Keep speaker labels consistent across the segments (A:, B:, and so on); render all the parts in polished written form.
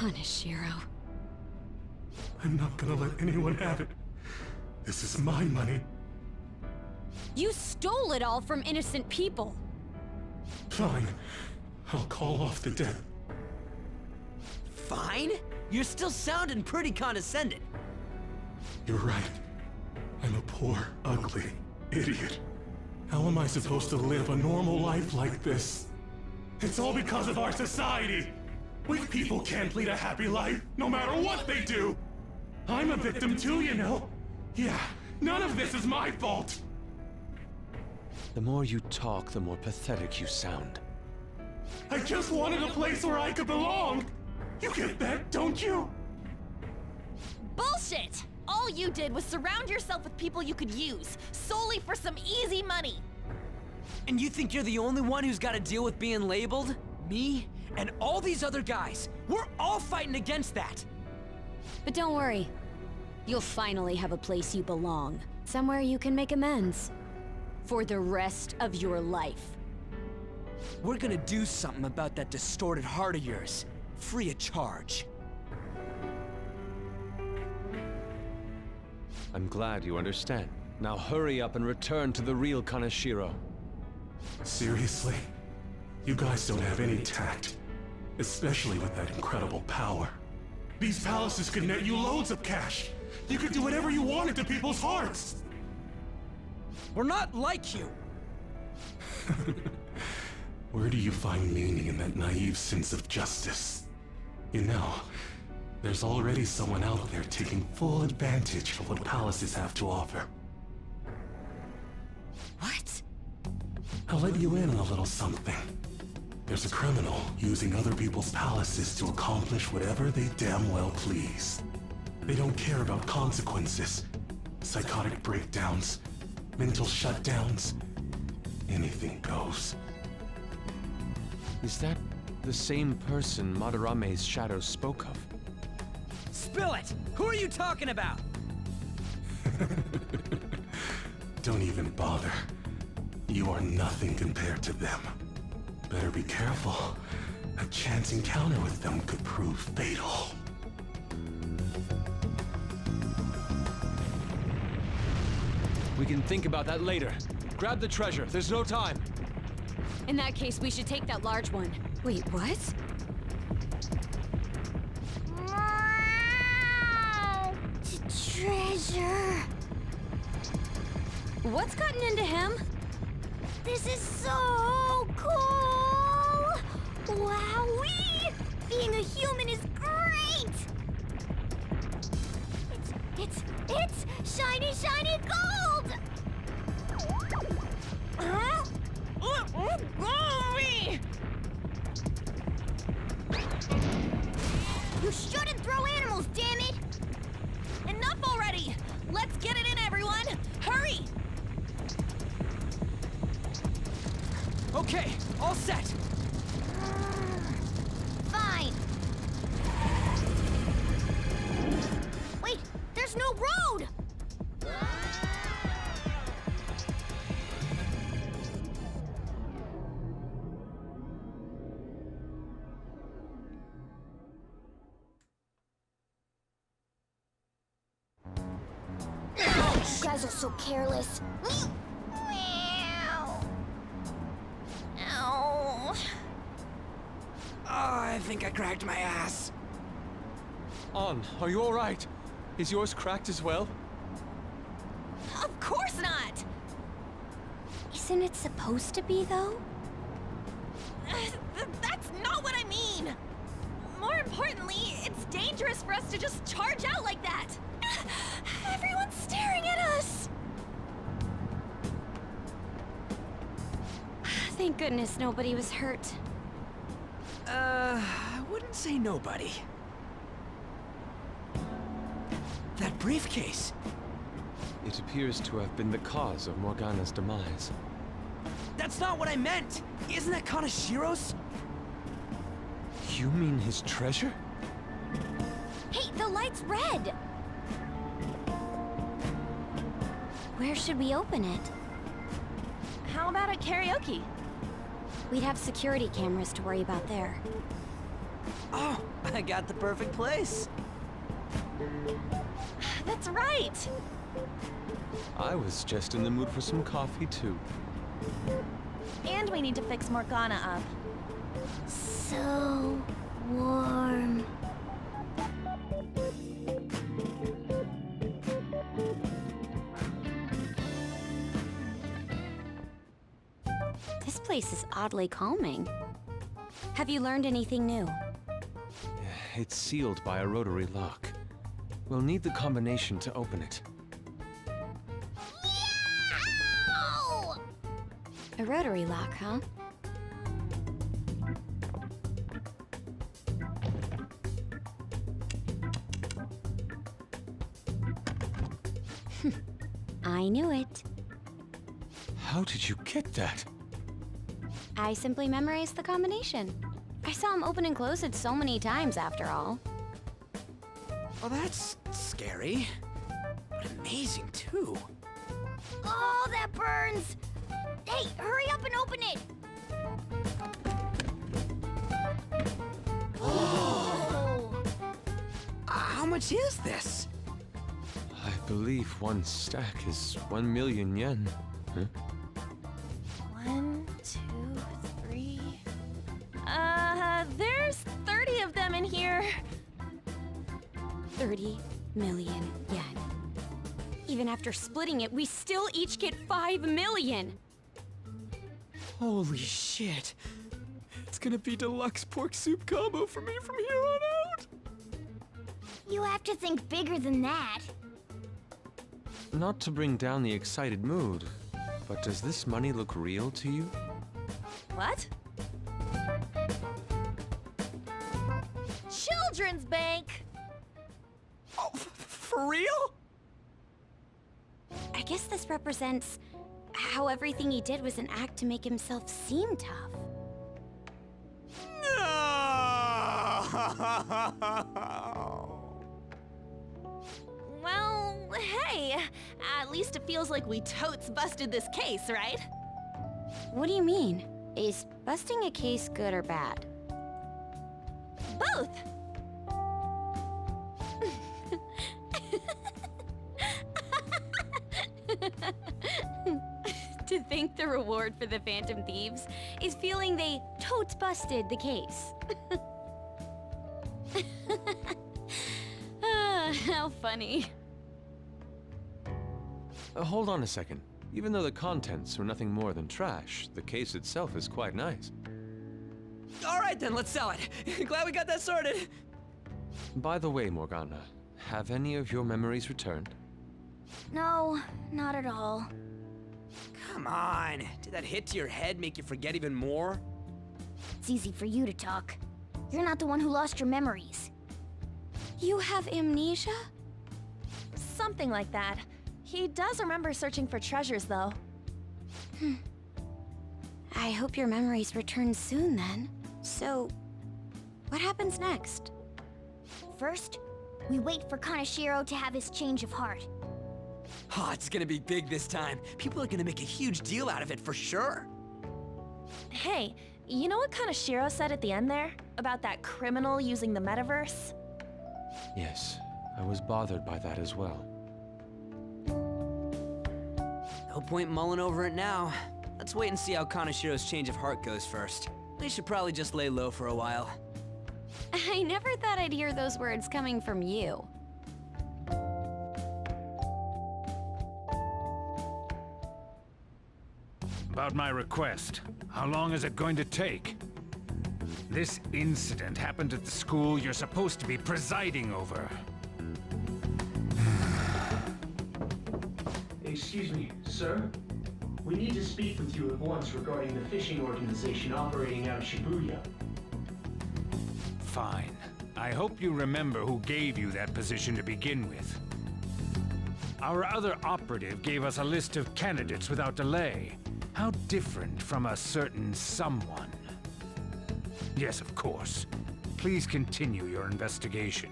A: Kaneshiro.
B: I'm not gonna let anyone have it. This is my money.
A: You stole it all from innocent people.
B: Fine. I'll call off the debt.
C: Fine? You're still sounding pretty condescending.
B: You're right. I'm a poor, ugly idiot. How am I supposed to live a normal life like this? It's all because of our society! Weak people can't lead a happy life, no matter what they do! I'm a victim too, you know? Yeah, none of this is my fault!
D: The more you talk, the more pathetic you sound.
B: I just wanted a place where I could belong! You get that, don't you?
A: Bullshit! All you did was surround yourself with people you could use, solely for some easy money.
C: And you think you're the only one who's gotta deal with being labeled? Me and all these other guys, we're all fighting against that!
A: But don't worry. You'll finally have a place you belong. Somewhere you can make amends. For the rest of your life.
C: We're gonna do something about that distorted heart of yours. Free of charge.
D: I'm glad you understand. Now hurry up and return to the real Kaneshiro.
B: Seriously? You guys don't have any tact. Especially with that incredible power. These palaces could net you loads of cash. You could do whatever you wanted to people's hearts.
C: We're not like you!
B: Where do you find meaning in that naive sense of justice? You know, there's already someone out there taking full advantage of what palaces have to offer.
A: What?
B: I'll let you in on a little something. There's a criminal using other people's palaces to accomplish whatever they damn well please. They don't care about consequences, psychotic breakdowns, mental shutdowns. Anything goes.
D: Is that the same person Madarame's shadow spoke of?
C: Spill it! Who are you talking about?
B: Don't even bother. You are nothing compared to them. Better be careful. A chance encounter with them could prove fatal.
D: We can think about that later. Grab the treasure, there's no time.
A: In that case, we should take that large one. Wait, what? Treasure. What's gotten into him? This is so cool! Wowee! Being a human is great! It's shiny, shiny gold! Huh? You shouldn't throw animals, damn it! Enough already! Let's get it in, everyone! Hurry!
C: Okay, all set!
A: Fine! Wait, there's no road! You guys are so careless. Meow. Ow.
C: Oh, I think I cracked my ass.
D: An, are you alright? Is yours cracked as well?
A: Of course not! Isn't it supposed to be, though? That's not what I mean! More importantly, it's dangerous for us to just charge out like that! Everyone's staring at us! Thank goodness nobody was hurt.
C: I wouldn't say nobody. That briefcase!
D: It appears to have been the cause of Morgana's demise.
C: That's not what I meant! Isn't that Kaneshiro's?
D: You mean his treasure?
A: Hey, the light's red! Where should we open it? How about at karaoke? We'd have security cameras to worry about there.
C: Oh, I got the perfect place.
A: That's right!
D: I was just in the mood for some coffee, too.
A: And we need to fix Morgana up. So warm. This place is oddly calming. Have you learned anything new?
D: It's sealed by a rotary lock. We'll need the combination to open it.
A: Yow! A rotary lock, huh? I knew it.
D: How did you get that?
A: I simply memorized the combination. I saw him open and close it so many times, after all.
C: Well, that's scary. But amazing, too.
A: Oh, that burns! Hey, hurry up and open it! Oh!
C: How much is this?
D: I believe one stack is 1 million yen. Huh?
A: 1, 2, 3... there's 30 of them in here. 30 million yen. Even after splitting it, we still each get 5 million.
C: Holy shit. It's gonna be deluxe pork soup combo for me from here on out.
A: You have to think bigger than that.
D: Not to bring down the excited mood, but does this money look real to you?
A: What? Children's bank!
C: Oh, for real?
A: I guess this represents how everything he did was an act to make himself seem tough.
C: No!
A: Well, hey, at least it feels like we totes busted this case, right? What do you mean? Is busting a case good or bad? Both! To think the reward for the Phantom Thieves is feeling they totes busted the case. How funny.
D: Hold on a second. Even though the contents are nothing more than trash, the case itself is quite nice.
C: All right then, let's sell it. Glad we got that sorted.
D: By the way, Morgana, have any of your memories returned?
A: No, not at all.
C: Come on. Did that hit to your head make you forget even more?
A: It's easy for you to talk. You're not the one who lost your memories. You have amnesia?
E: Something like that. He does remember searching for treasures, though.
A: I hope your memories return soon, then. So, what happens next? First, we wait for Kaneshiro to have his change of heart.
C: Oh, it's gonna be big this time. People are gonna make a huge deal out of it for sure.
E: Hey, you know what Kaneshiro said at the end there? About that criminal using the metaverse?
D: Yes, I was bothered by that as well.
C: No point mulling over it now. Let's wait and see how Kaneshiro's change of heart goes first. We should probably just lay low for a while.
A: I never thought I'd hear those words coming from you.
F: About my request. How long is it going to take? This incident happened at the school you're supposed to be presiding over.
G: Excuse me, sir? We need to speak with you at once regarding the fishing organization operating out of Shibuya.
F: Fine. I hope you remember who gave you that position to begin with. Our other operative gave us a list of candidates without delay. How different from a certain someone. Yes, of course. Please continue your investigation.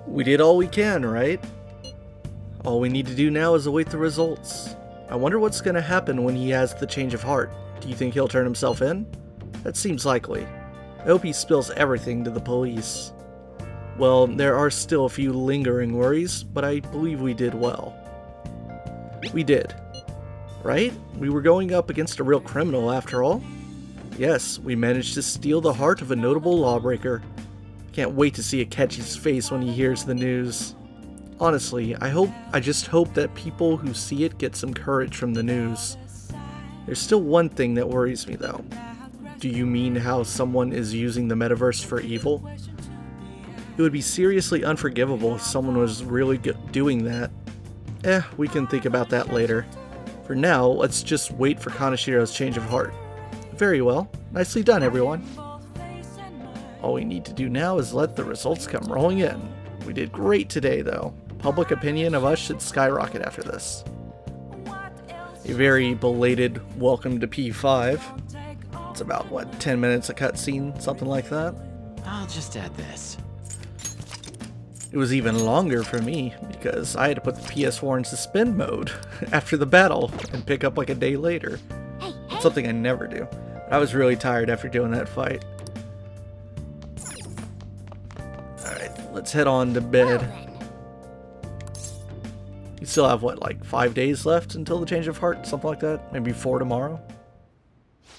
H: We did all we can, right? All we need to do now is await the results. I wonder what's gonna happen when he has the change of heart. Do you think he'll turn himself in? That seems likely. I hope he spills everything to the police. Well, there are still a few lingering worries, but I believe we did well. We did. Right? We were going up against a real criminal after all. Yes, we managed to steal the heart of a notable lawbreaker. Can't wait to see Akechi's face when he hears the news. Honestly, I just hope that people who see it get some courage from the news. There's still one thing that worries me though. Do you mean how someone is using the metaverse for evil? It would be seriously unforgivable if someone was really doing that. We can think about that later. For now, let's just wait for Kaneshiro's change of heart. Very well. Nicely done, everyone. All we need to do now is let the results come rolling in. We did great today, though. Public opinion of us should skyrocket after this. A very belated welcome to P5. It's about, 10 minutes of cutscene, something like that?
C: I'll just add this.
H: It was even longer for me, because I had to put the PS4 in suspend mode after the battle and pick up like a day later. It's something I never do. I was really tired after doing that fight. Alright, let's head on to bed. You still have, 5 days left until the change of heart? Something like that? Maybe 4 tomorrow?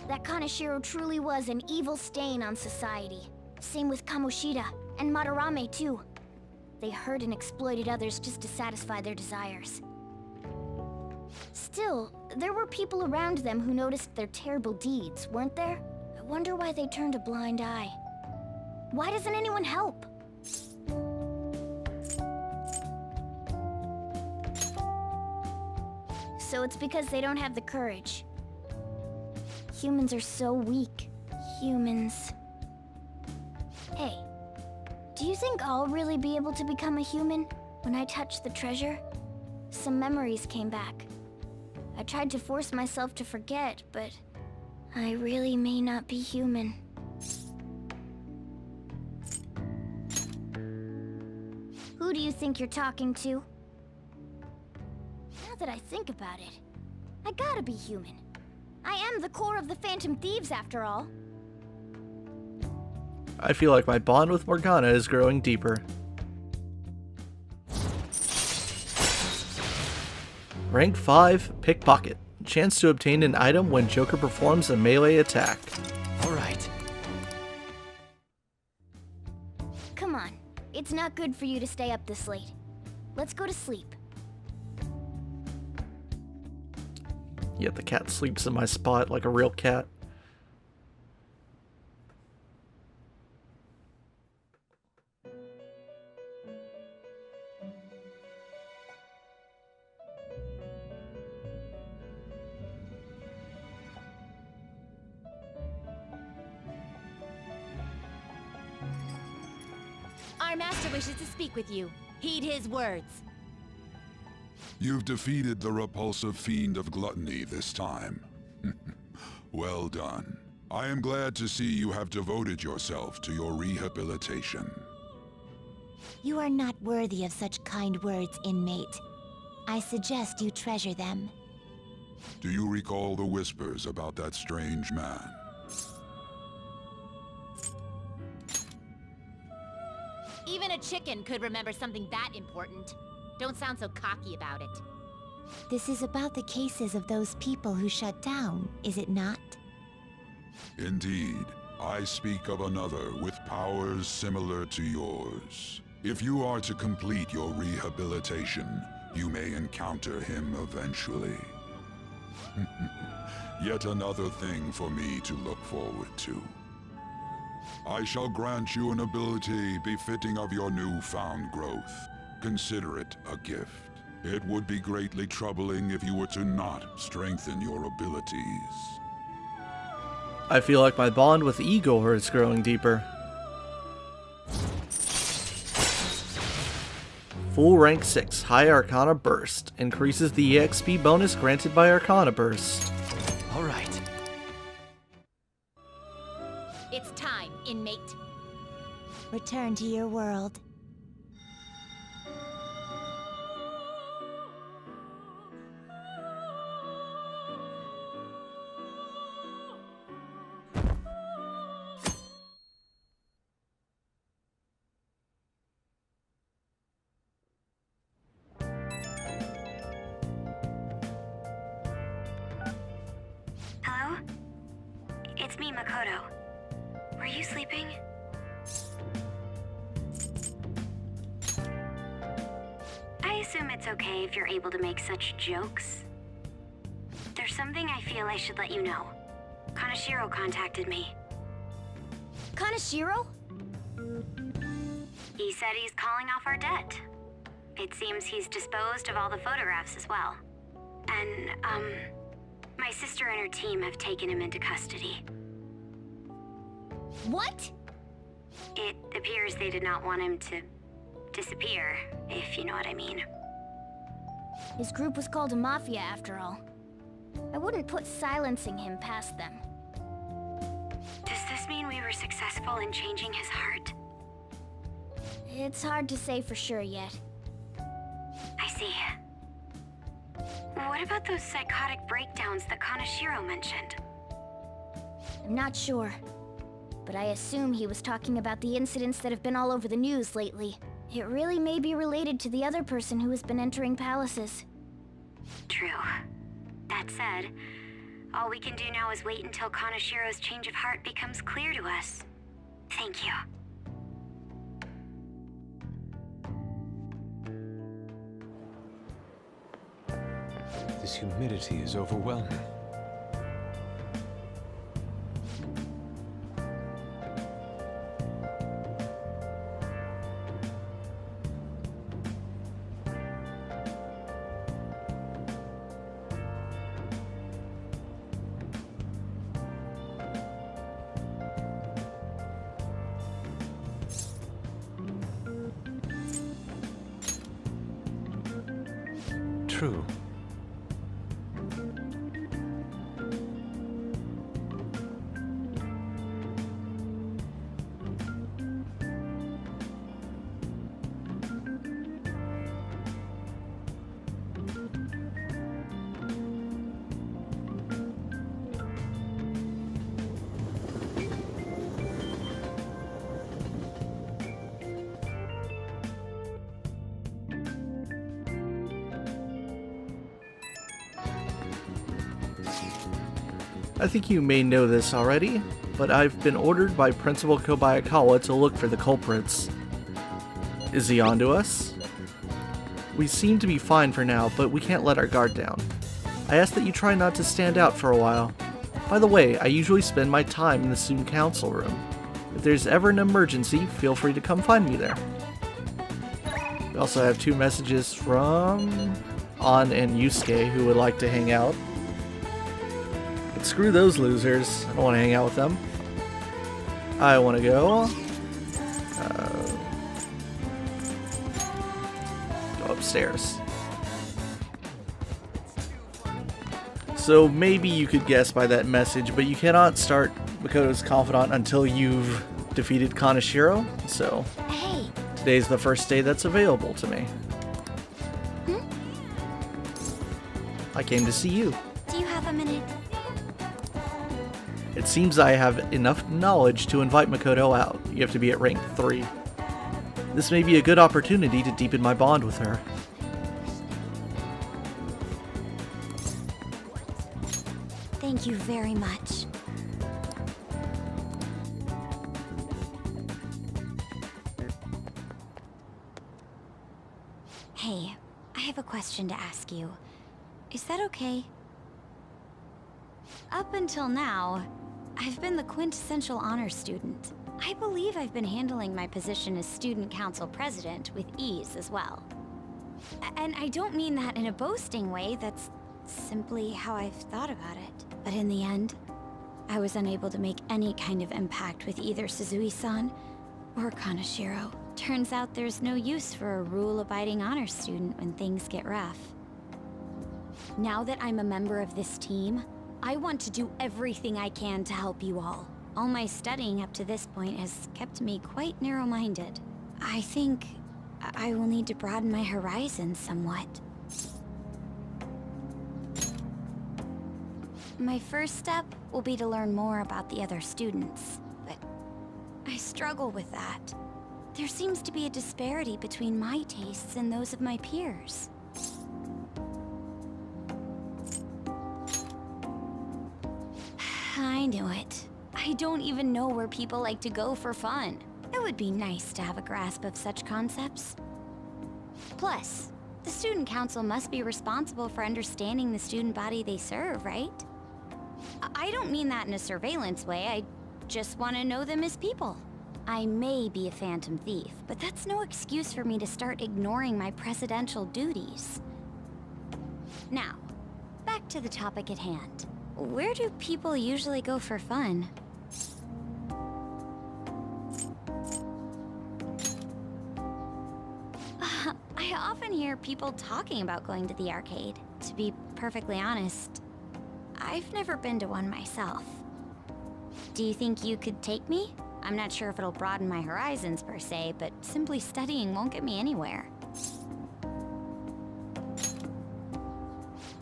A: That Kaneshiro truly was an evil stain on society. Same with Kamoshida, and Madarame too. They hurt and exploited others just to satisfy their desires. Still, there were people around them who noticed their terrible deeds, weren't there? I wonder why they turned a blind eye. Why doesn't anyone help? So it's because they don't have the courage. Humans are so weak. Humans. Hey, do you think I'll really be able to become a human when I touch the treasure? Some memories came back. I tried to force myself to forget, but I really may not be human. Who do you think you're talking to? Now that I think about it, I gotta be human. I am the core of the Phantom Thieves, after all.
H: I feel like my bond with Morgana is growing deeper. Rank 5, Pickpocket. Chance to obtain an item when Joker performs a melee attack.
C: Alright.
A: Come on, it's not good for you to stay up this late. Let's go to sleep.
H: Yet the cat sleeps in my spot like a real cat.
E: Our master wishes to speak with you. Heed his words.
I: You've defeated the repulsive fiend of gluttony this time. Well done. I am glad to see you have devoted yourself to your rehabilitation.
J: You are not worthy of such kind words, inmate. I suggest you treasure them.
I: Do you recall the whispers about that strange man?
E: Even a chicken could remember something that important. Don't sound so cocky about it.
J: This is about the cases of those people who shut down, is it not?
I: Indeed. I speak of another with powers similar to yours. If you are to complete your rehabilitation, you may encounter him eventually. Yet another thing for me to look forward to. I shall grant you an ability befitting of your newfound growth. Consider it a gift. It would be greatly troubling if you were to not strengthen your abilities.
H: I feel like my bond with Igor is growing deeper. Full rank 6, High Arcana Burst. Increases the EXP bonus granted by Arcana Burst.
C: Alright.
E: It's time, inmate.
J: Return to your world.
A: It's me, Makoto. Were you sleeping? I assume it's okay if you're able to make such jokes. There's something I feel I should let you know. Kaneshiro contacted me.
E: Kaneshiro?
A: He said he's calling off our debt. It seems he's disposed of all the photographs as well. And, my sister and her team have taken him into custody.
E: What?
A: It appears they did not want him to disappear, if you know what I mean.
E: His group was called a mafia after all. I wouldn't put silencing him past them.
A: Does this mean we were successful in changing his heart?
E: It's hard to say for sure yet.
A: I see. What about those psychotic breakdowns that Kaneshiro mentioned?
E: I'm not sure, but I assume he was talking about the incidents that have been all over the news lately. It really may be related to the other person who has been entering palaces.
A: True. That said, all we can do now is wait until Kaneshiro's change of heart becomes clear to us. Thank you.
D: This humidity is overwhelming. True.
H: I think you may know this already, but I've been ordered by Principal Kobayakawa to look for the culprits. Is he onto us? We seem to be fine for now, but we can't let our guard down. I ask that you try not to stand out for a while. By the way, I usually spend my time in the student council room. If there's ever an emergency, feel free to come find me there. We also have 2 messages from An and Yusuke who would like to hang out. But screw those losers. I don't want to hang out with them. I want to go. Go upstairs. So maybe you could guess by that message, but you cannot start Makoto's Confidant until you've defeated Kaneshiro. So
E: Hey,
H: today's the first day that's available to me. I came to see you.
A: Do you have a minute?
H: It seems I have enough knowledge to invite Makoto out. You have to be at rank 3. This may be a good opportunity to deepen my bond with her.
A: Thank you very much. Hey, I have a question to ask you. Is that okay? Up until now, I've been the quintessential honor student. I believe I've been handling my position as student council president with ease as well. And I don't mean that in a boasting way, that's simply how I've thought about it. But in the end, I was unable to make any kind of impact with either Suzui-san or Kaneshiro. Turns out there's no use for a rule-abiding honor student when things get rough. Now that I'm a member of this team, I want to do everything I can to help you all. All my studying up to this point has kept me quite narrow-minded. I think I will need to broaden my horizons somewhat. My first step will be to learn more about the other students, but I struggle with that. There seems to be a disparity between my tastes and those of my peers. I knew it. I don't even know where people like to go for fun. It would be nice to have a grasp of such concepts. Plus, the student council must be responsible for understanding the student body they serve, right? I don't mean that in a surveillance way, I just want to know them as people. I may be a phantom thief, but that's no excuse for me to start ignoring my presidential duties. Now, back to the topic at hand. Where do people usually go for fun? I often hear people talking about going to the arcade. To be perfectly honest, I've never been to one myself. Do you think you could take me? I'm not sure if it'll broaden my horizons per se, but simply studying won't get me anywhere.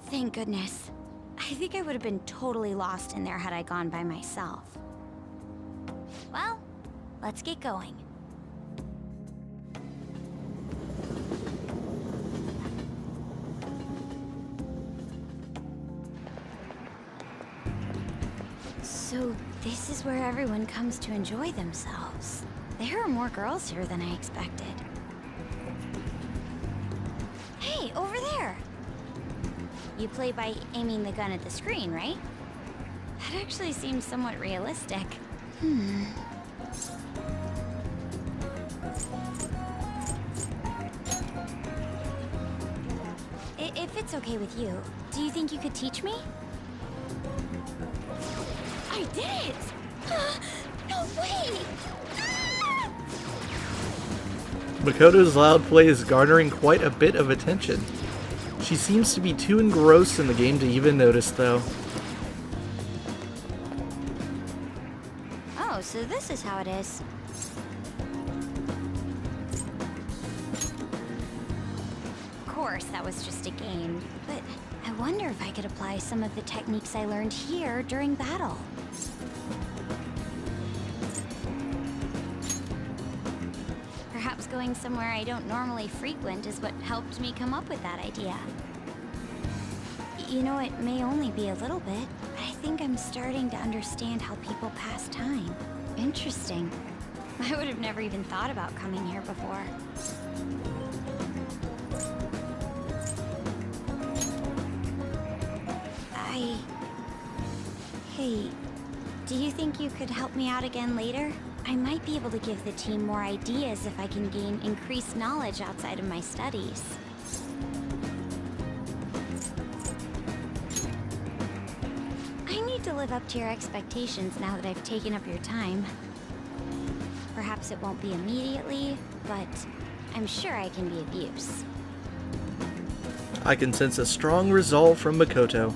A: Thank goodness. I think I would have been totally lost in there had I gone by myself. Well, let's get going. So this is where everyone comes to enjoy themselves. There are more girls here than I expected. Hey, over there! You play by aiming the gun at the screen, right? That actually seems somewhat realistic. If it's okay with you, do you think you could teach me? I did it! No way! Ah!
H: Makoto's loud play is garnering quite a bit of attention. She seems to be too engrossed in the game to even notice, though.
A: Oh, so this is how it is. Of course, that was just a game, but I wonder if I could apply some of the techniques I learned here during battle. Perhaps going somewhere I don't normally frequent is what helped me come up with that idea. You know, it may only be a little bit, but I think I'm starting to understand how people pass time. Interesting. I would have never even thought about coming here before. Hey, do you think you could help me out again later? I might be able to give the team more ideas if I can gain increased knowledge outside of my studies. I need to live up to your expectations now that I've taken up your time. Perhaps it won't be immediately, but I'm sure I can be of use.
H: I can sense a strong resolve from Makoto.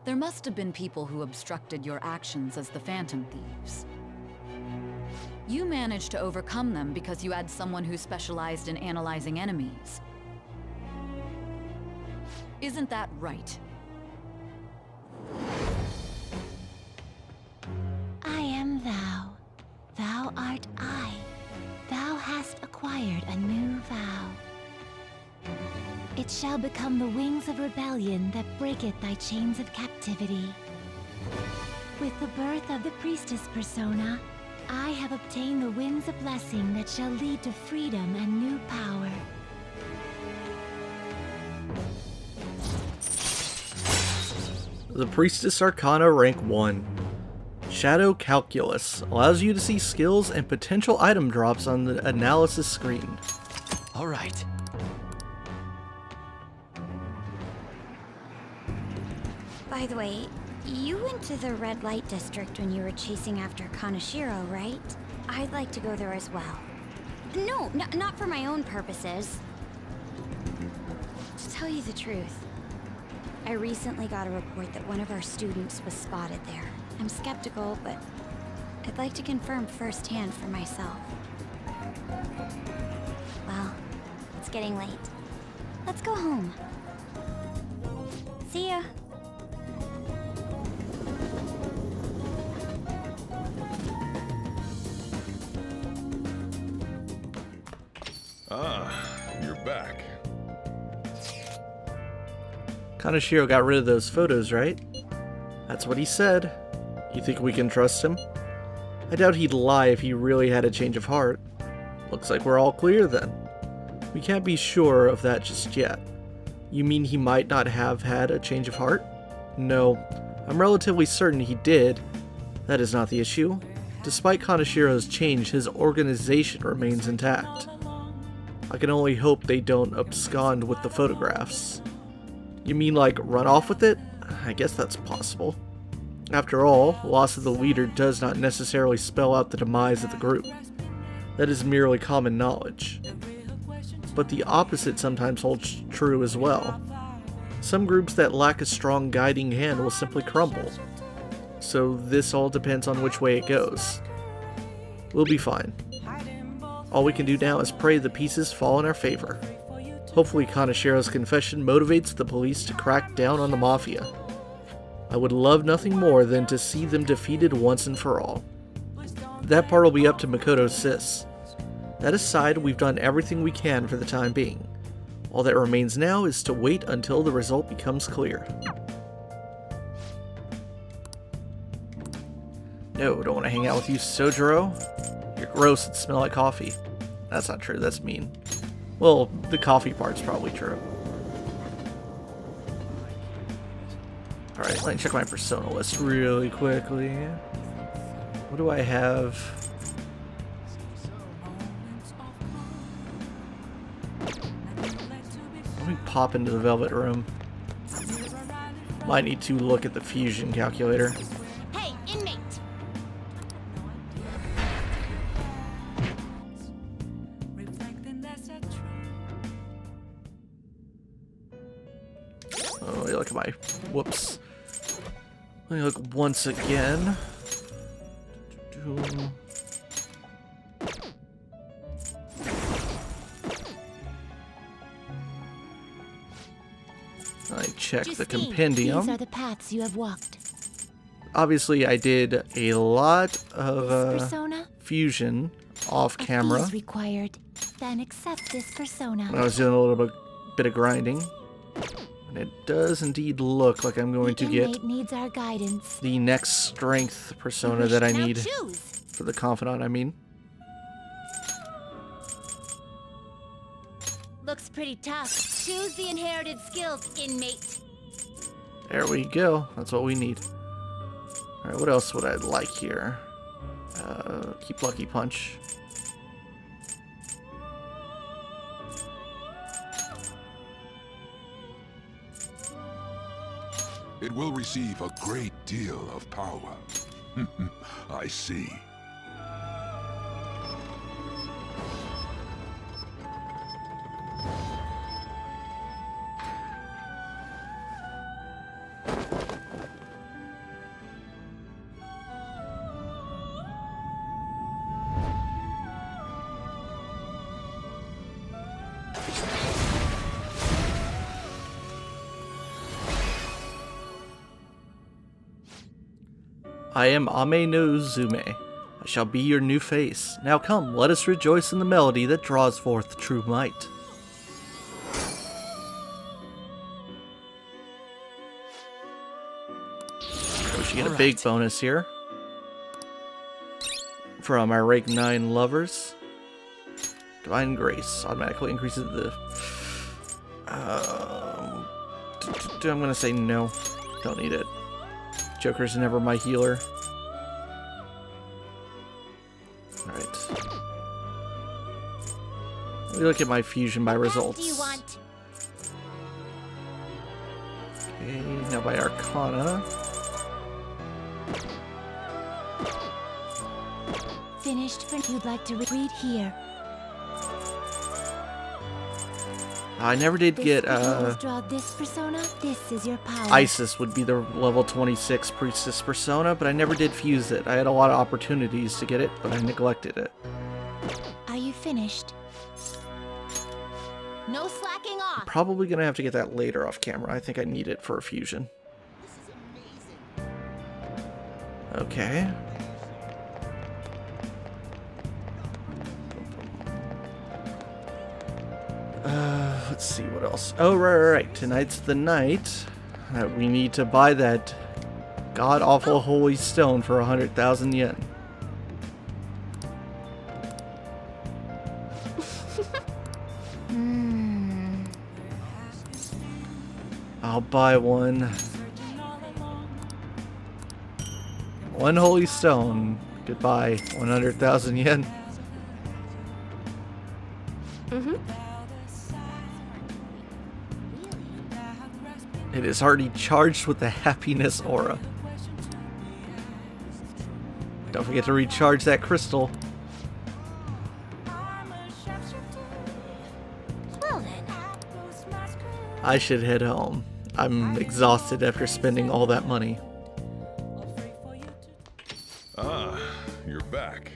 K: There must have been people who obstructed your actions as the Phantom Thieves. You managed to overcome them because you had someone who specialized in analyzing enemies. Isn't that right?
J: I am thou. Thou art I. Thou hast acquired a new vow. It shall become the wings of rebellion that breaketh thy chains of captivity. With the birth of the Priestess Persona, I have obtained the winds of blessing that shall lead to freedom and new power.
H: The Priestess Arcana rank 1. Shadow Calculus allows you to see skills and potential item drops on the analysis screen.
C: All right.
A: By the way, you went to the red light district when you were chasing after Kaneshiro, right? I'd like to go there as well. No, not for my own purposes. To tell you the truth, I recently got a report that one of our students was spotted there. I'm skeptical, but I'd like to confirm firsthand for myself. Well, it's getting late. Let's go home. See ya.
I: You're back.
H: Kaneshiro got rid of those photos, right? That's what he said. You think we can trust him? I doubt he'd lie if he really had a change of heart. Looks like we're all clear then. We can't be sure of that just yet. You mean he might not have had a change of heart? No, I'm relatively certain he did. That is not the issue. Despite Kaneshiro's change, his organization remains intact. I can only hope they don't abscond with the photographs. You mean like run off with it? I guess that's possible. After all, loss of the leader does not necessarily spell out the demise of the group. That is merely common knowledge. But the opposite sometimes holds true as well. Some groups that lack a strong guiding hand will simply crumble. So this all depends on which way it goes. We'll be fine. All we can do now is pray the pieces fall in our favor. Hopefully Kaneshiro's confession motivates the police to crack down on the Mafia. I would love nothing more than to see them defeated once and for all. That part will be up to Makoto's sis. That aside, we've done everything we can for the time being. All that remains now is to wait until the result becomes clear. No, don't want to hang out with you, Sojiro. You're gross and smell like coffee. That's not true, that's mean. Well, the coffee part's probably true. Alright, let me check my persona list really quickly. What do I have? Let me pop into the Velvet Room. Might need to look at the fusion calculator.
A: Hey, inmate!
H: Oh, let me look at my... Whoops. Let me look once again. I checked the compendium.
J: These are the paths you have walked.
H: Obviously, I did a lot of
J: persona?
H: fusion off camera.
J: Is required. Then accept this persona.
H: When I was doing a little bit of grinding. And it does indeed look like I'm going to get
J: needs our guidance.
H: the next strength persona that I need for the Confidant, I mean.
A: Looks pretty tough. Choose the inherited skills, inmate.
H: There we go. That's what we need. Alright, what else would I like here? Keep Lucky Punch.
I: It will receive a great deal of power. I see.
H: I am Ame no Uzume. I shall be your new face. Now come, let us rejoice in the melody that draws forth true might. We should get a big bonus here. From our rank 9 lovers. Divine Grace automatically increases the... I'm gonna say no. Don't need it. Joker's never my healer. Alright. Let me look at my fusion by results.
A: What do you want?
H: Okay, now by Arcana.
J: Finished for you'd like to read here.
H: I never did get
J: Draw this persona. This is your power.
H: Isis would be the level 26 Priestess persona, but I never did fuse it. I had a lot of opportunities to get it, but I neglected it.
J: Are you finished?
A: No slacking off.
H: Probably gonna have to get that later off camera. I think I need it for a fusion. Okay. let's see what else. Oh, right. Tonight's the night that we need to buy that god-awful holy stone for 100,000 yen. I'll buy one. One holy stone. Goodbye, 100,000 yen. It is already charged with the happiness aura. Don't forget to recharge that crystal.
E: Well then.
H: I should head home. I'm exhausted after spending all that money.
I: Ah, you're back.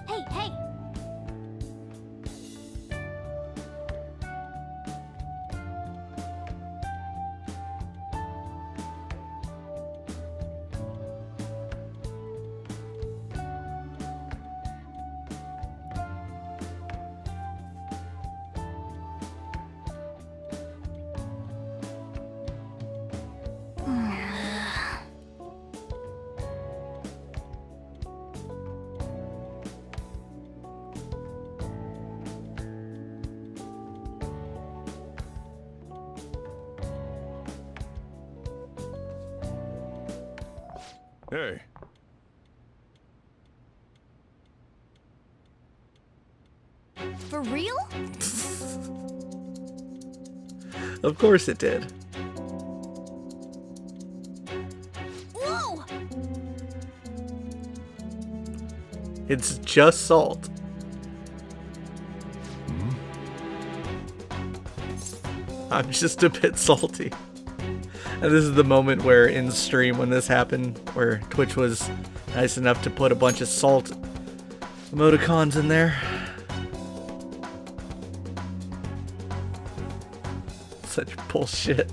E: Hey, hey!
I: Hey.
E: For real?
H: Of course it did.
E: Whoa!
H: It's just salt. I'm just a bit salty. And this is the moment where in stream when this happened, where Twitch was nice enough to put a bunch of salt emoticons in there. Such bullshit.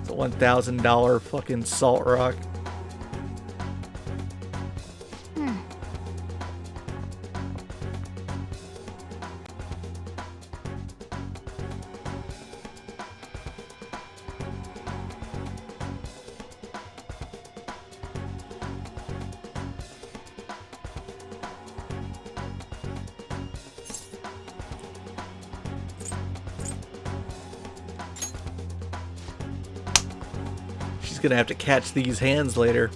H: It's a $1,000 fucking salt rock. Gonna have to catch these hands later.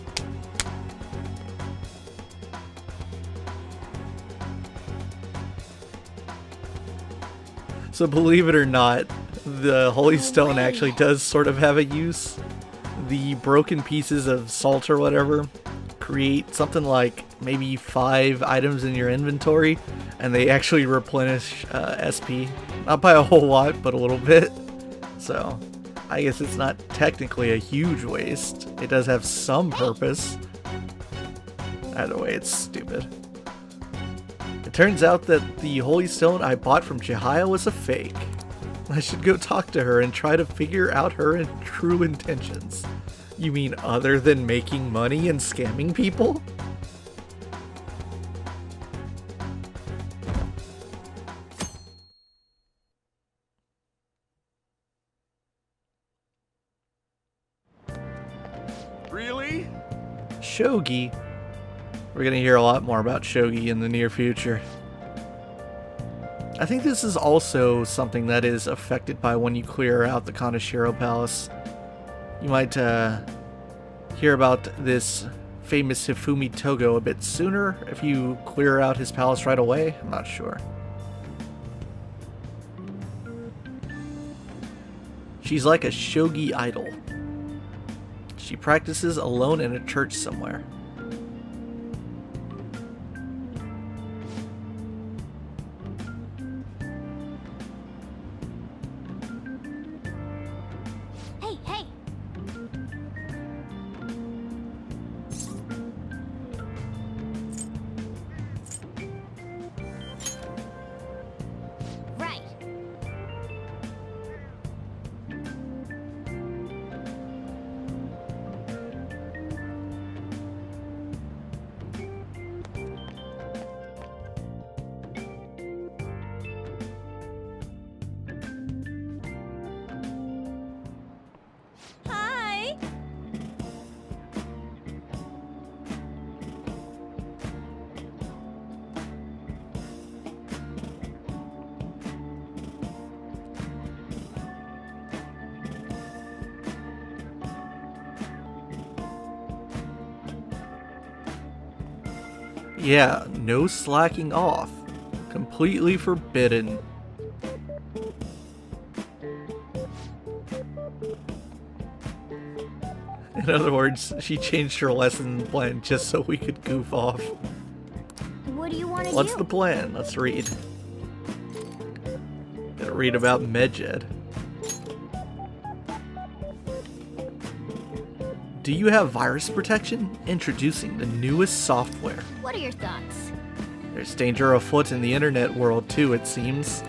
H: So believe it or not, the Holy Stone actually does sort of have a use. The broken pieces of salt or whatever create something like maybe 5 items in your inventory, and they actually replenish SP. Not by a whole lot, but a little bit. So I guess it's not technically a huge waste. It does have some purpose. Either way, it's stupid. It turns out that the Holy Stone I bought from Chihaya was a fake. I should go talk to her and try to figure out her true intentions. You mean other than making money and scamming people?
I: Really?
H: Shogi. We're gonna hear a lot more about Shogi in the near future. I think this is also something that is affected by when you clear out the Kaneshiro Palace. You might hear about this famous Hifumi Togo a bit sooner if you clear out his palace right away. I'm not sure. She's like a shogi idol. She practices alone in a church somewhere.
E: Hey, hey! Right.
H: Yeah, no slacking off. Completely forbidden. In other words, she changed her lesson plan just so we could goof off.
E: What do you want to do?
H: What's the plan? Let's read. Gotta read about Medjed. Do you have virus protection? Introducing the newest software.
E: What are your thoughts?
H: There's danger afoot in the internet world too, it seems.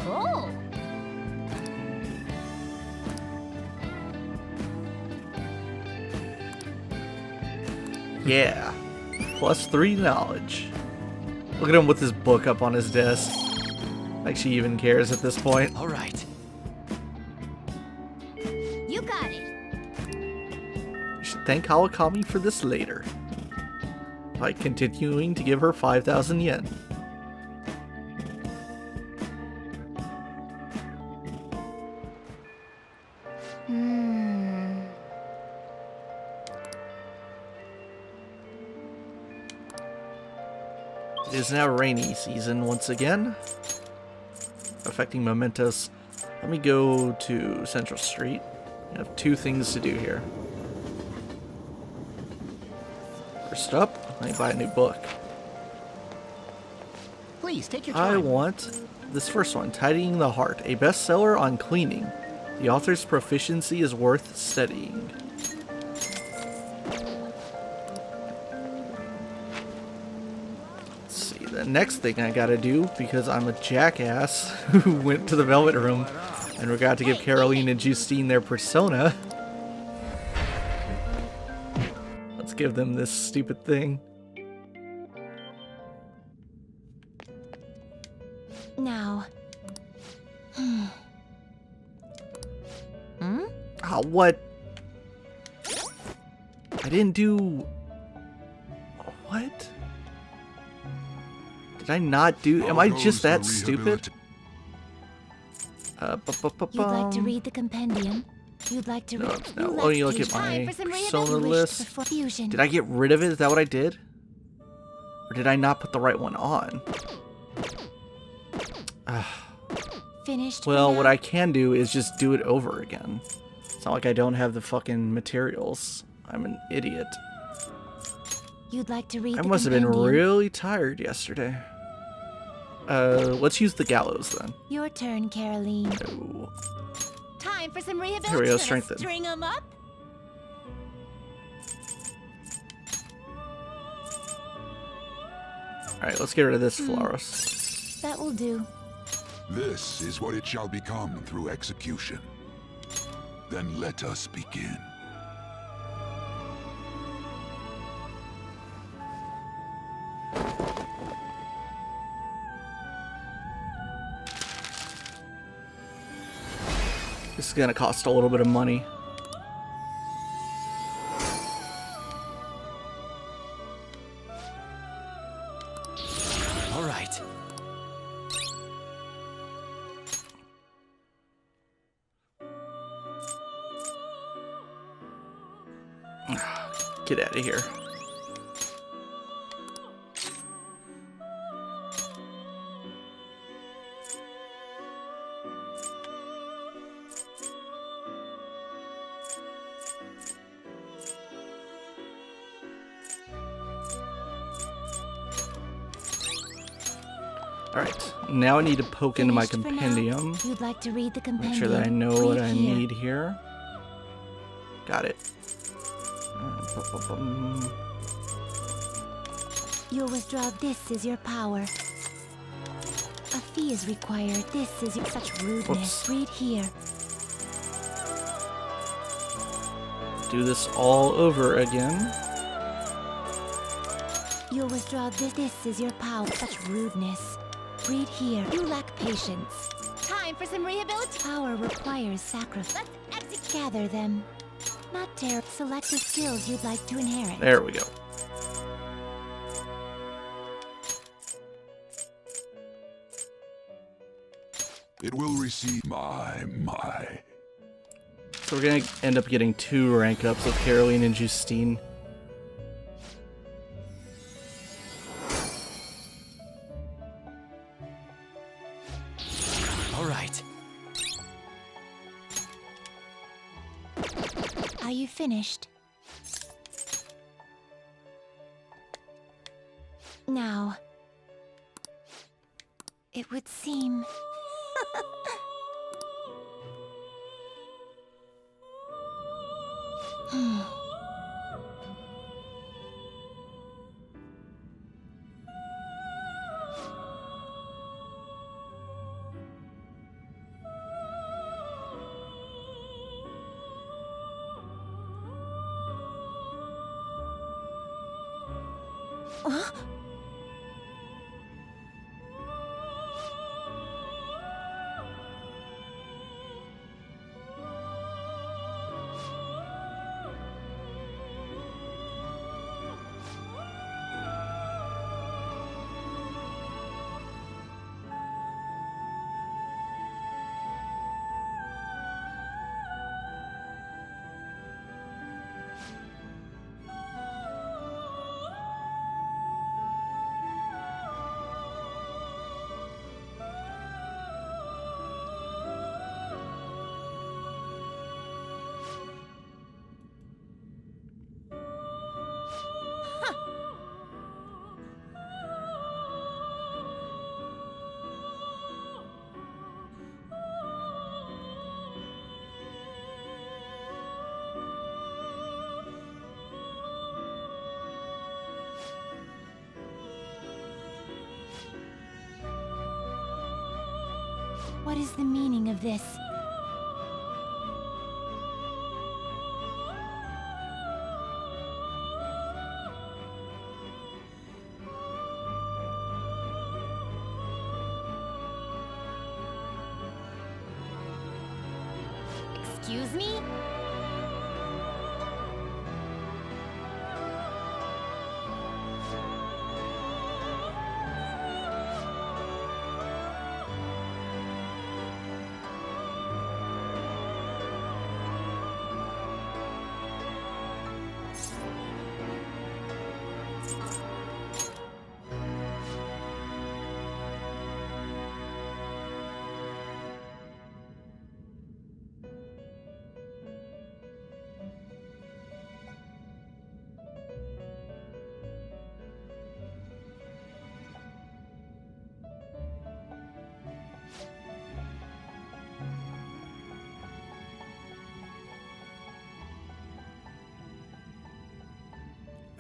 E: Oh.
H: Yeah. +3 knowledge. Look at him with his book up on his desk. Like she even cares at this point.
C: All right.
E: You got it.
H: You should thank Kawakami for this later. By continuing to give her 5,000 yen. It is now rainy season once again, affecting mementos. Let me go to Central Street. I have 2 things to do here. First up, let me buy a new book.
L: Please take your
H: I
L: time.
H: want this first one, Tidying the Heart, a bestseller on cleaning. The author's proficiency is worth studying. The next thing I gotta do, because I'm a jackass who went to the Velvet Room and forgot to give Caroline and Justine their persona. Let's give them this stupid thing.
J: Now.
H: Ah, what? I didn't do... What? Did I not do... Am I just that stupid?
J: You'd like to read the compendium? You'd like to read...
H: No, let me look at my persona list. Did I get rid of it? Is that what I did? Or did I not put the right one on?
J: Finished.
H: Well, what I can do is just do it over again. It's not like I don't have the fucking materials. I'm an idiot.
J: You'd like to read
H: I
J: the
H: must have been
J: compendium?
H: really tired yesterday. Let's use the gallows then.
J: Your turn, Caroline.
H: Ooh.
A: Time for some rehabilitation.
H: Here we go, strengthen.
A: String 'em up.
H: Alright, let's get rid of this Floros.
J: That will do.
I: This is what it shall become through execution. Then let us begin.
H: This is gonna cost a little bit of money.
C: All right.
H: Get out of here. Alright, now I need to poke into my
J: Finished for now?
H: compendium.
J: You'd like to read the compendium?
H: Make sure that I know what
J: Read
H: I
J: here.
H: need here. Got it.
J: You'll withdraw. This is your power. A fee is required. This is your... Such rudeness.
H: Whoops.
J: Read here.
H: Do this all over again.
J: You'll withdraw. This is your power. Such rudeness. Read here. You lack patience.
A: Time for some rehabilitation.
J: Power requires sacrifice.
A: Let's execute.
J: Gather them. Not terror. Select the skills you'd like to inherit.
H: There we go.
I: It will receive my.
H: So we're gonna end up getting 2 rank ups of Caroline and Justine.
C: All right.
J: Are you finished? Now, it would seem... What is the meaning of this?
A: Excuse me?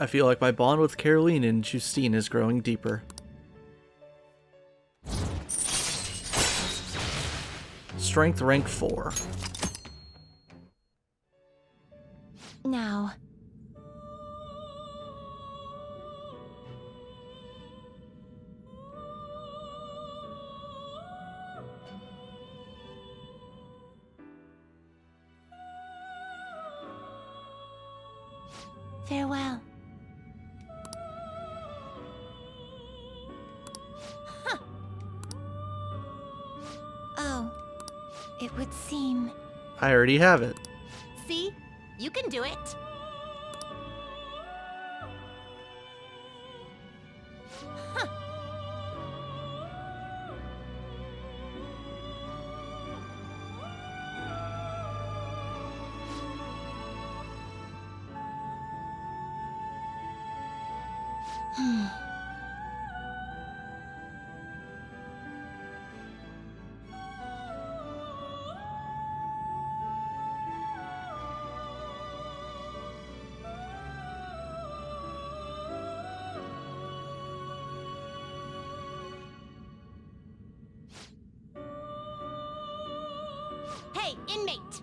H: I feel like my bond with Caroline and Justine is growing deeper. Strength rank 4.
J: Now, farewell. Oh, it would seem...
H: I already have it.
A: See? You can do it. Hey, inmate!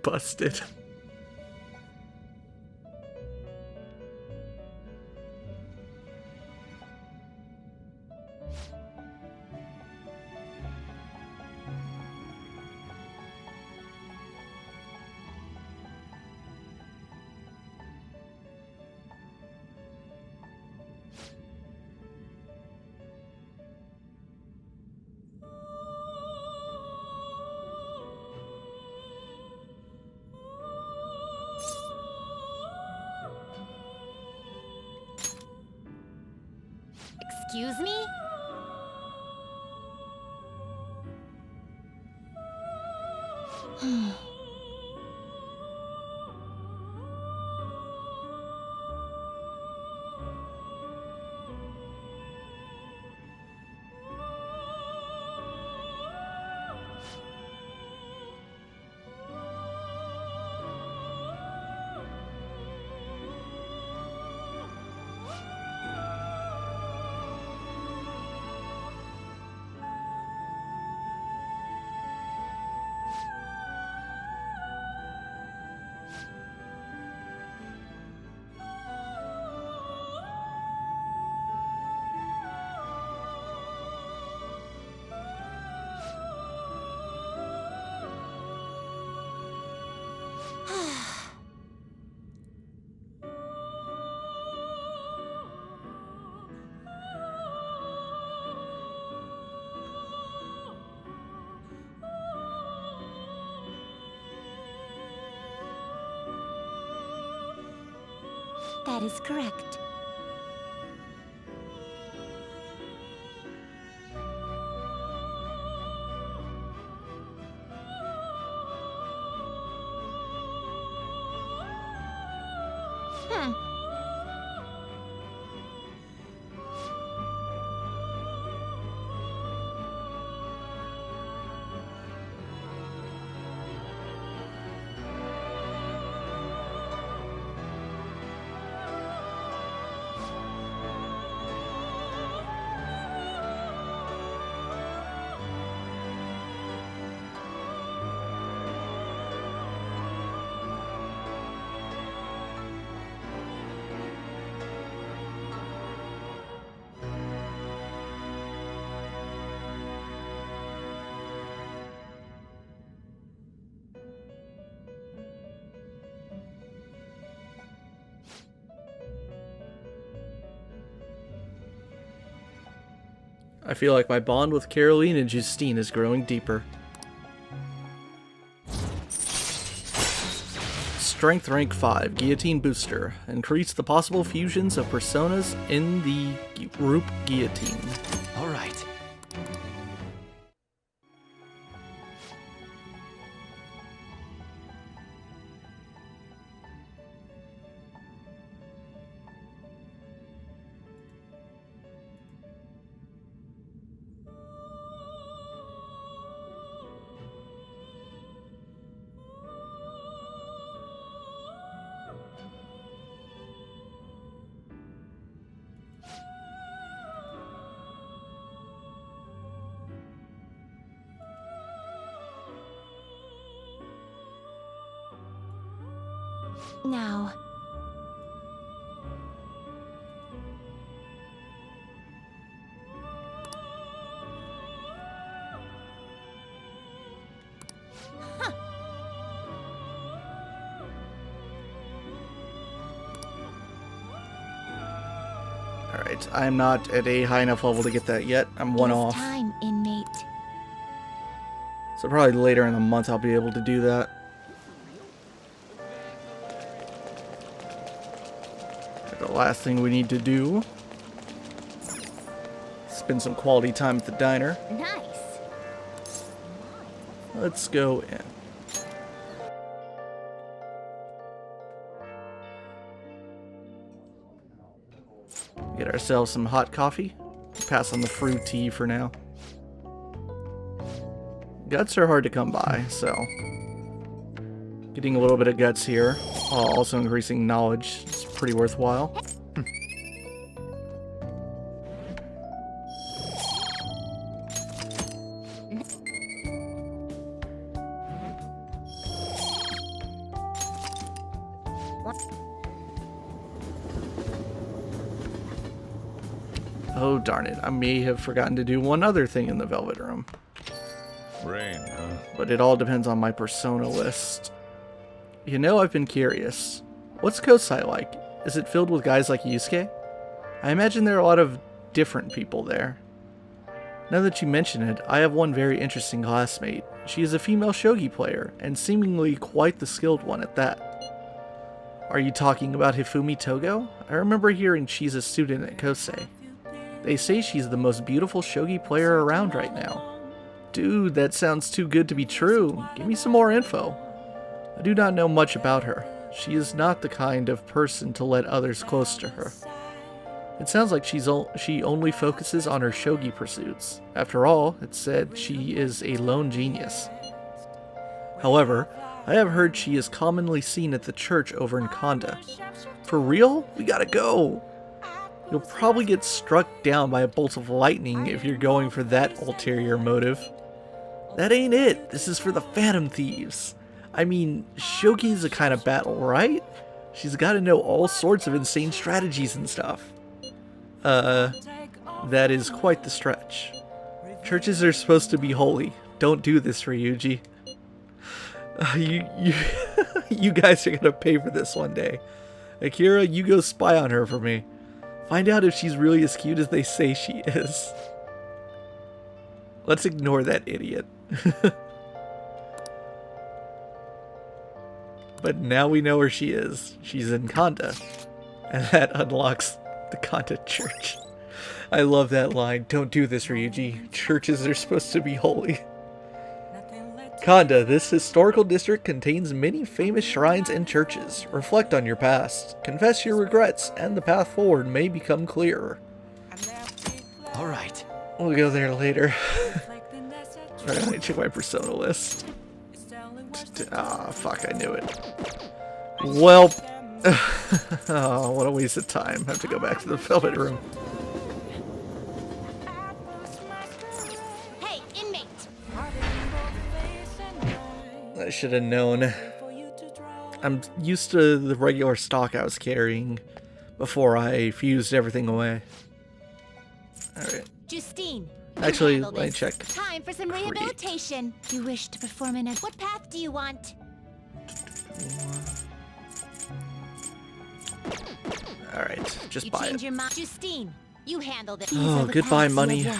H: Busted.
J: Excuse me? That is correct.
H: I feel like my bond with Caroline and Justine is growing deeper. Strength rank 5, Guillotine Booster. Increase the possible fusions of personas in the group Guillotine.
C: All right.
J: Now,
H: Alright, I'm not at a high enough level to get that yet. I'm one
J: it is
H: off.
J: time, inmate.
H: So probably later in the month I'll be able to do that. The last thing we need to do, spend some quality time at the diner.
E: Nice.
H: Let's go in. Get ourselves some hot coffee. Pass on the fruit tea for now. Guts are hard to come by, so getting a little bit of guts here, while also increasing knowledge, is pretty worthwhile. Oh darn it, I may have forgotten to do one other thing in the Velvet Room.
F: Rain, huh?
H: But it all depends on my persona list. You know, I've been curious. What's Kosai like? Is it filled with guys like Yusuke? I imagine there are a lot of different people there. Now that you mention it, I have one very interesting classmate. She is a female shogi player, and seemingly quite the skilled one at that. Are you talking about Hifumi Togo? I remember hearing she's a student at Kosei. They say she's the most beautiful shogi player around right now. Dude, that sounds too good to be true. Give me some more info. I do not know much about her. She is not the kind of person to let others close to her. It sounds like she only focuses on her shogi pursuits. After all, it's said she is a lone genius. However, I have heard she is commonly seen at the church over in Kanda. For real? We gotta go! You'll probably get struck down by a bolt of lightning if you're going for that ulterior motive. That ain't it! This is for the Phantom Thieves! I mean, shogi's a kind of battle, right? She's gotta know all sorts of insane strategies and stuff. That is quite the stretch. Churches are supposed to be holy. Don't do this, Ryuji. You guys are gonna pay for this one day. Akira, you go spy on her for me. Find out if she's really as cute as they say she is. Let's ignore that idiot. But now we know where she is. She's in Kanda. And that unlocks the Kanda church. I love that line. Don't do this, Ryuji. Churches are supposed to be holy. Kanda, this historical district contains many famous shrines and churches. Reflect on your past. Confess your regrets, and the path forward may become clearer.
C: Alright.
H: We'll go there later. Alright, let me check my persona list. Ah, fuck, I knew it. Well, oh, what a waste of time. I have to go back to the Velvet Room.
A: Hey, inmate!
H: I should have known. I'm used to the regular stock I was carrying before I fused everything away. Alright.
J: Justine.
H: Actually, let me check.
J: Time for some rehabilitation. You wish to perform in a... What path do you want?
H: Alright, just
J: You
H: buy
J: change
H: it.
J: your mind. Justine, you handle this.
H: Oh, goodbye, money.
J: A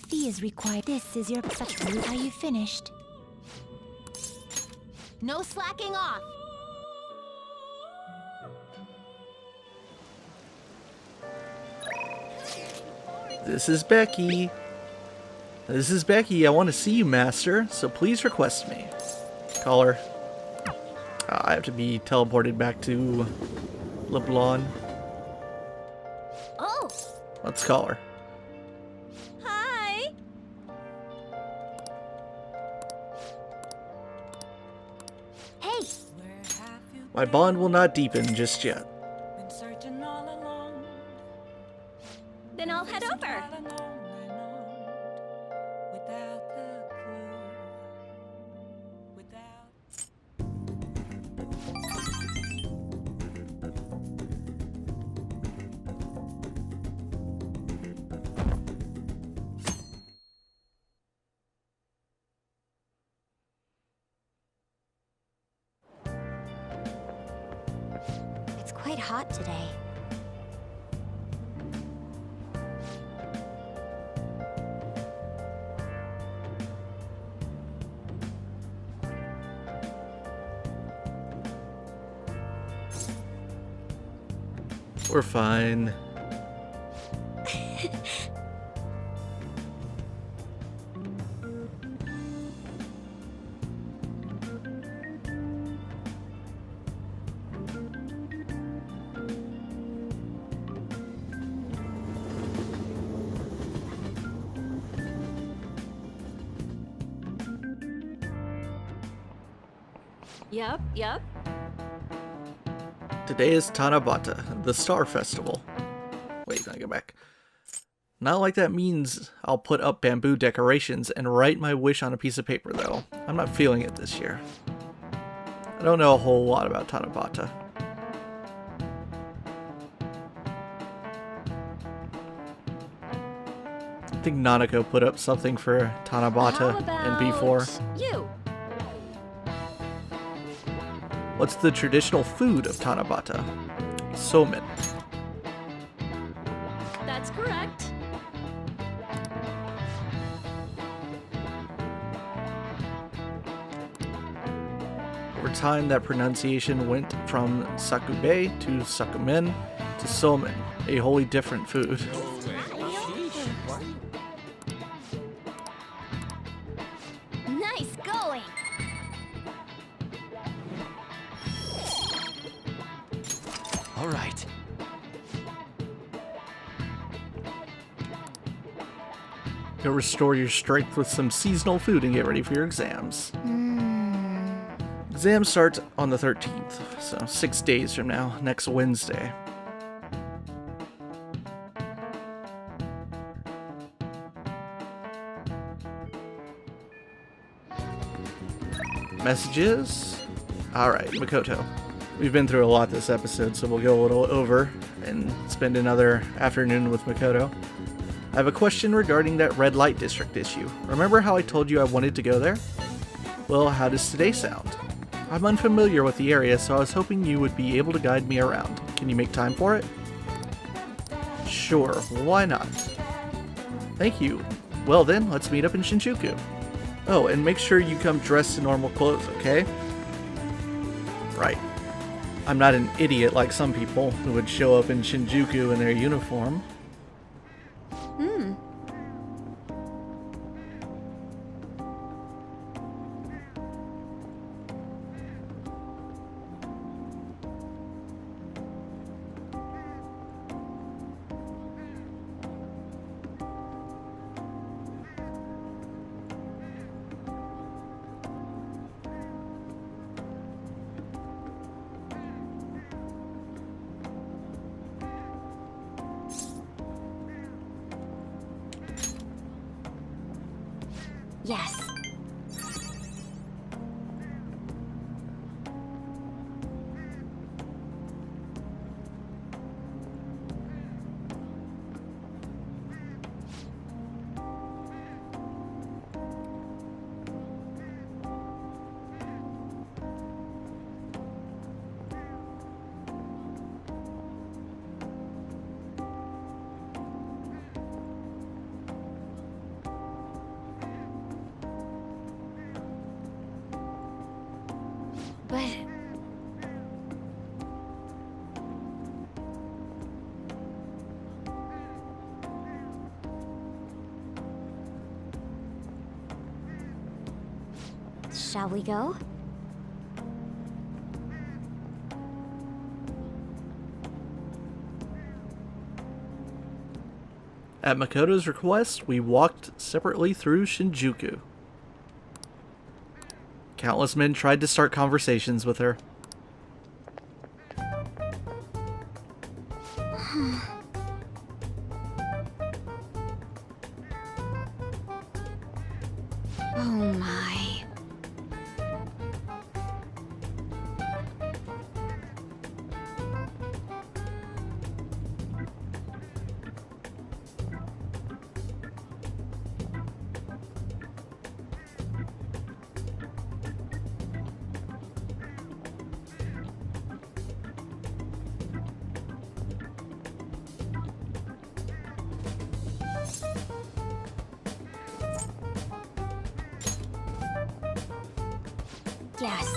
J: fee is required. This is your such route. Are you finished? No slacking off.
H: This is Becky. This is Becky. I want to see you, Master, so please request me. Call her. I have to be teleported back to Leblon.
A: Oh!
H: Let's call her.
A: Hi!
J: Hey!
H: My bond will not deepen just yet.
A: Then I'll head over.
J: It's quite hot today.
H: We're fine.
A: Yep.
H: Today is Tanabata, the Star Festival. Wait, I go back. Not like that means I'll put up bamboo decorations and write my wish on a piece of paper, though. I'm not feeling it this year. I don't know a whole lot about Tanabata. I think Nanako put up something for Tanabata in B4.
A: You.
H: What's the traditional food of Tanabata? Somen.
A: That's correct.
H: Over time, that pronunciation went from Sakube to Sakumen to Somen, a wholly different food.
E: Nice going!
C: All right.
H: Go restore your strength with some seasonal food and get ready for your exams. Exams start on the 13th, so 6 days from now, next Wednesday. Messages? Alright, Makoto. We've been through a lot this episode, so we'll go a little over and spend another afternoon with Makoto. I have a question regarding that red light district issue. Remember how I told you I wanted to go there? Well, how does today sound? I'm unfamiliar with the area, so I was hoping you would be able to guide me around. Can you make time for it? Sure, why not? Thank you. Well then, let's meet up in Shinjuku. Oh, and make sure you come dressed in normal clothes, okay? Right. I'm not an idiot like some people who would show up in Shinjuku in their uniform.
E: Yes. But... shall we go?
H: At Makoto's request, we walked separately through Shinjuku. Countless men tried to start conversations with her.
E: Oh my. Yes.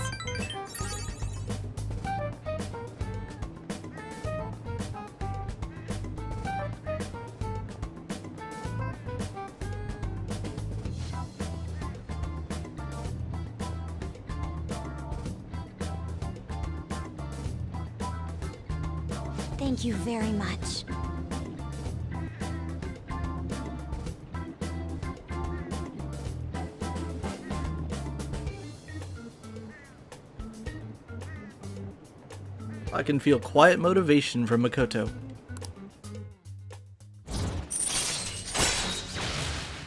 E: Thank you very much.
H: I can feel quiet motivation from Makoto.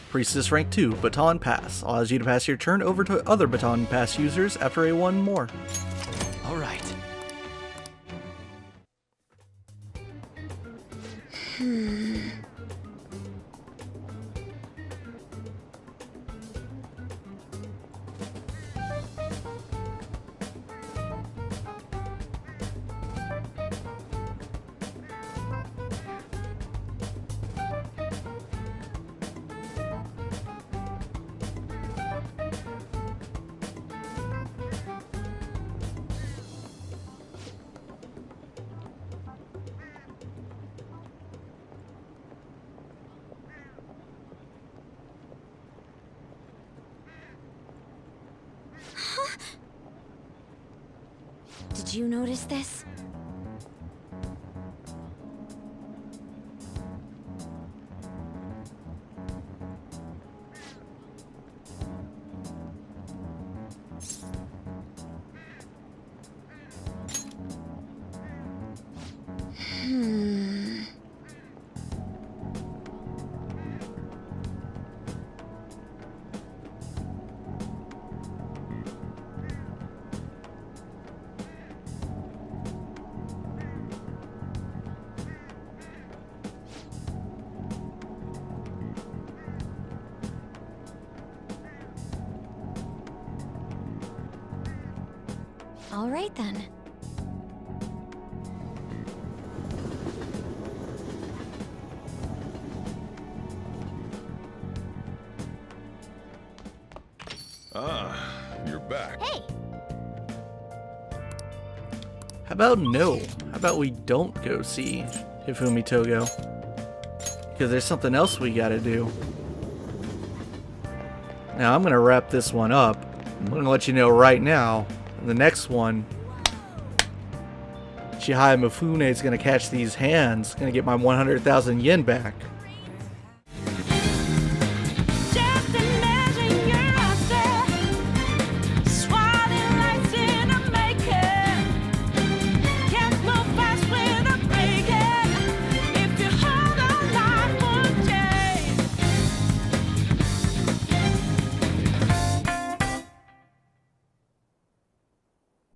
H: Priestess rank 2, Baton Pass. Allows you to pass your turn over to other Baton Pass users after a 1 more.
C: All right.
A: Did you notice this? All right then.
I: Ah, you're back.
E: Hey,
H: How about no? How about we don't go see Hifumi Togo? Because there's something else we gotta do. Now, I'm gonna wrap this one up. I'm gonna let you know right now, the next one, Chihaya Mifune is gonna catch these hands, gonna get my 100,000 yen back.